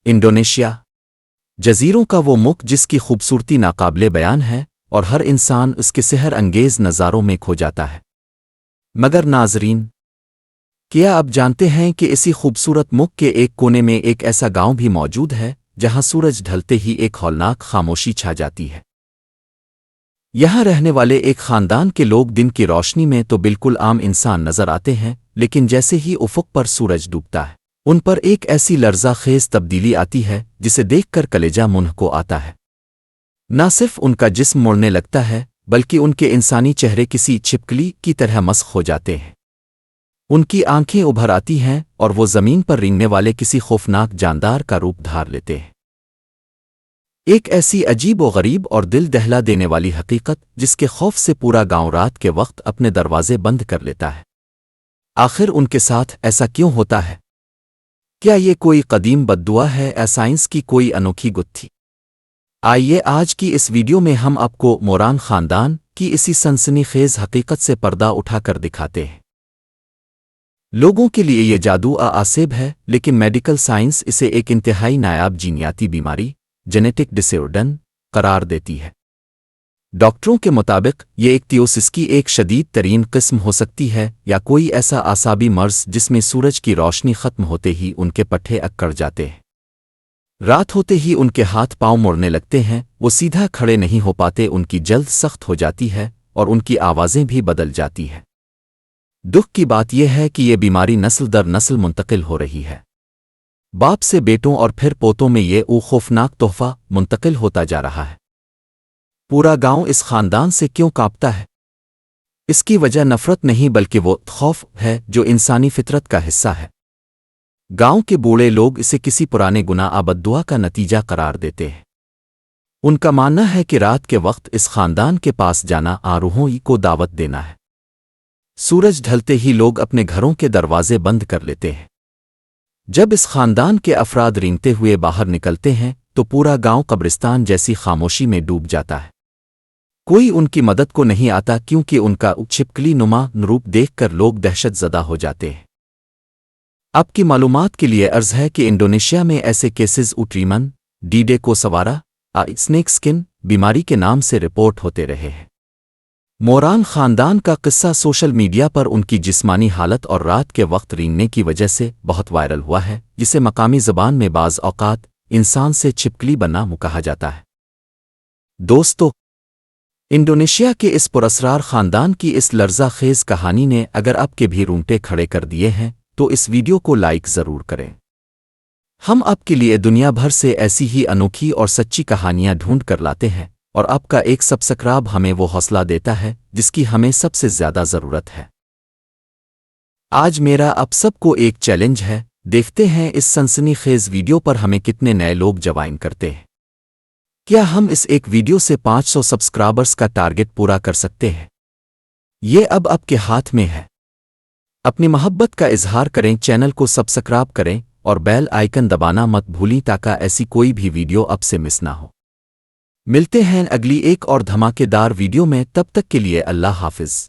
Indonesia جزیروں کا وہ ملک جس کی خوبصورتی ناقابل بیان ہے اور ہر انسان اس کے سحر انگیز نظاروں میں کھو جاتا ہے۔ مگر ناظرین، کیا آپ جانتے ہیں کہ اسی خوبصورت ملک کے ایک کونے میں ایک ایسا گاؤں بھی موجود ہے جہاں سورج ڈھلتے ہی ایک ہولناک خاموشی چھا جاتی ہے؟ یہاں رہنے والے ایک خاندان کے لوگ دن کی روشنی میں تو بالکل عام انسان نظر آتے ہیں، لیکن جیسے ہی افق پر سورج ڈوبتا ہے ان پر ایک ایسی لرزہ خیز تبدیلی آتی ہے جسے دیکھ کر کلیجہ منہ کو آتا ہے۔ نہ صرف ان کا جسم مڑنے لگتا ہے بلکہ ان کے انسانی چہرے کسی چھپکلی کی طرح مسخ ہو جاتے ہیں۔ ان کی آنکھیں ابھر آتی ہیں اور وہ زمین پر رینگنے والے کسی خوفناک جاندار کا روپ دھار لیتے ہیں۔ ایک ایسی عجیب و غریب اور دل دہلا دینے والی حقیقت جس کے خوف سے پورا گاؤں رات کے وقت اپنے دروازے بند کر لیتا ہے۔ آخر ان کے ساتھ ایسا کیوں ہوتا ہے؟ کیا یہ کوئی قدیم بددعا ہے یا سائنس کی کوئی انوکھی گت تھی؟ آئیے آج کی اس ویڈیو میں ہم آپ کو موران خاندان کی اسی سنسنی خیز حقیقت سے پردہ اٹھا کر دکھاتے ہیں۔ لوگوں کے لیے یہ جادو آسیب ہے، لیکن میڈیکل سائنس اسے ایک انتہائی نایاب جینیاتی بیماری جینیٹک ڈسیورڈر قرار دیتی ہے۔ ڈاکٹروں کے مطابق یہ ایک تیوسس کی ایک شدید ترین قسم ہو سکتی ہے یا کوئی ایسا اعصابی مرض جس میں سورج کی روشنی ختم ہوتے ہی ان کے پٹھے اکڑ جاتے ہیں۔ رات ہوتے ہی ان کے ہاتھ پاؤں مڑنے لگتے ہیں، وہ سیدھا کھڑے نہیں ہو پاتے، ان کی جلد سخت ہو جاتی ہے اور ان کی آوازیں بھی بدل جاتی ہیں۔ دکھ کی بات یہ ہے کہ یہ بیماری نسل در نسل منتقل ہو رہی ہے۔ باپ سے بیٹوں اور پھر پوتوں میں یہ خوفناک تحفہ منتقل ہوتا جا رہا ہے۔ پورا گاؤں اس خاندان سے کیوں کانپتا ہے؟ اس کی وجہ نفرت نہیں بلکہ وہ خوف ہے جو انسانی فطرت کا حصہ ہے۔ گاؤں کے بوڑھے لوگ اسے کسی پرانے گناہ بددعا کا نتیجہ قرار دیتے ہیں۔ ان کا ماننا ہے کہ رات کے وقت اس خاندان کے پاس جانا روحوں کو دعوت دینا ہے۔ سورج ڈھلتے ہی لوگ اپنے گھروں کے دروازے بند کر لیتے ہیں۔ جب اس خاندان کے افراد رینگتے ہوئے باہر نکلتے ہیں تو پورا گاؤں قبرستان جیسی خاموشی میں ڈوب جاتا ہے۔ کوئی ان کی مدد کو نہیں آتا کیونکہ ان کا چھپکلی نما روپ دیکھ کر لوگ دہشت زدہ ہو جاتے ہیں۔ آپ کی معلومات کے لیے عرض ہے کہ انڈونیشیا میں ایسے کیسز اوٹریمن ڈیڈے کو سوارا اسنیک سکن بیماری کے نام سے رپورٹ ہوتے رہے ہیں۔ موران خاندان کا قصہ سوشل میڈیا پر ان کی جسمانی حالت اور رات کے وقت رینگنے کی وجہ سے بہت وائرل ہوا ہے، جسے مقامی زبان میں بعض اوقات انسان سے چھپکلی بننا کہا جاتا ہے۔ دوستو، انڈونیشیا کے اس پراسرار خاندان کی اس لرزہ خیز کہانی نے اگر آپ کے بھی رونگٹے کھڑے کر دیے ہیں تو اس ویڈیو کو لائک ضرور کریں۔ ہم آپ کے لیے دنیا بھر سے ایسی ہی انوکھی اور سچی کہانیاں ڈھونڈ کر لاتے ہیں، اور آپ کا ایک سبسکرائب ہمیں وہ حوصلہ دیتا ہے جس کی ہمیں سب سے زیادہ ضرورت ہے۔ آج میرا آپ سب کو ایک چیلنج ہے، دیکھتے ہیں اس سنسنی خیز ویڈیو پر ہمیں کتنے نئے لوگ جوائن کرتے ہیں۔ کیا ہم اس ایک ویڈیو سے 500 سبسکرائبرز کا ٹارگٹ پورا کر سکتے ہیں؟ یہ اب آپ کے ہاتھ میں ہے۔ اپنی محبت کا اظہار کریں، چینل کو سبسکرائب کریں اور بیل آئیکن دبانا مت بھولیں تاکہ ایسی کوئی بھی ویڈیو اب سے مس نہ ہو۔ ملتے ہیں اگلی ایک اور دھماکے دار ویڈیو میں، تب تک کے لیے اللہ حافظ۔